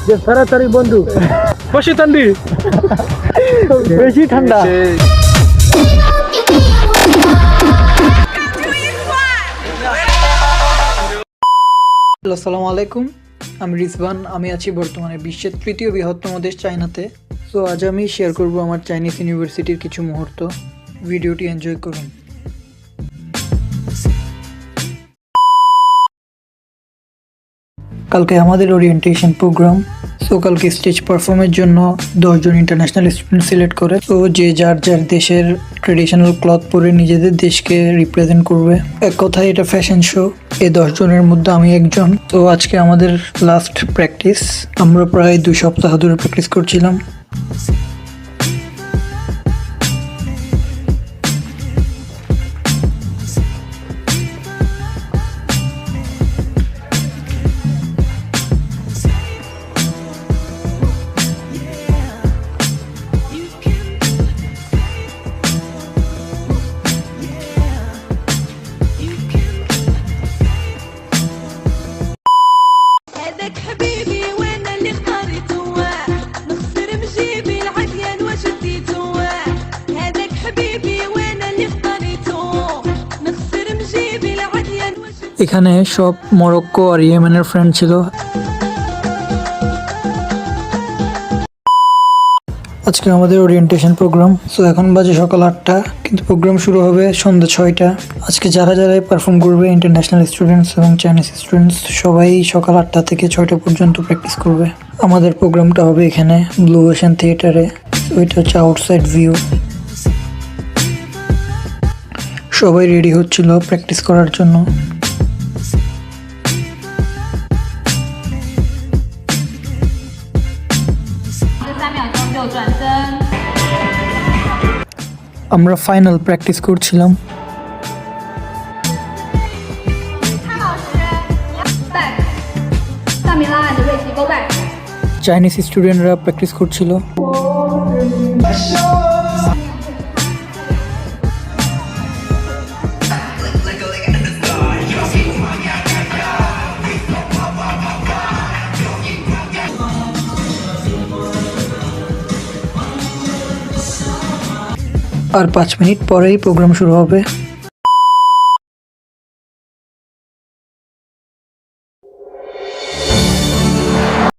যে তাড়াতাড়ি বন্ধু বসে তান্ডি বেশি ঠান্ডা। আসসালামু আলাইকুম, আমি রিজওয়ান। আমি আছি বর্তমানে বিশ্বের তৃতীয় বৃহত্তম দেশ চায়নাতে। সো আজ আমি শেয়ার করব আমার চাইনিজ ইউনিভার্সিটির কিছু মুহূর্ত। ভিডিওটি এনজয় করুন। কালকে আমাদের ওরিয়েন্টেশন প্রোগ্রাম। সো কালকে স্টেজ পারফর্মের জন্য 10 জন ইন্টারন্যাশনাল স্টুডেন্ট সিলেক্ট করে। তো যে যার যার দেশের ট্রেডিশনাল ক্লথ পরে নিজেদের দেশকে রিপ্রেজেন্ট করবে। এক কথায় এটা ফ্যাশন শো। এই 10 জনের মধ্যে আমি একজন। তো আজকে আমাদের লাস্ট প্র্যাকটিস। আমরা প্রায় 2 সপ্তাহ ধরে প্র্যাকটিস করছিলাম। هذاك حبيبي وانا اللي اختاريته نخسر مجيبي العديان وشديته هذاك حبيبي وانا اللي اختاريته نخسر مجيبي العديان এখানে সব মরক্কো আর ইয়েমেনের ফ্রেন্ড ছিল। আজকে আমাদের ওরিয়েন্টেশন প্রোগ্রাম। সো এখন বাজে সকাল 8টা, কিন্তু প্রোগ্রাম শুরু হবে সন্ধ্যা 6টা। আজকে যারা যারা পারফর্ম করবে, ইন্টারন্যাশনাল স্টুডেন্টস এবং চাইনিজ স্টুডেন্টস, সবাই সকাল 8টা থেকে 6টা পর্যন্ত প্র্যাকটিস করবে। আমাদের প্রোগ্রামটা হবে এখানে ব্লু ওশান থিয়েটারে। ওইটা হচ্ছে আউটসাইড ভিউ। সবাই রেডি হচ্ছিল প্র্যাকটিস করার জন্য। আমরা ফাইনাল প্র্যাকটিস করছিলাম। চাইনিজ স্টুডেন্টরা প্র্যাকটিস করছিল। আর 5 মিনিট পরেই প্রোগ্রাম শুরু হবে।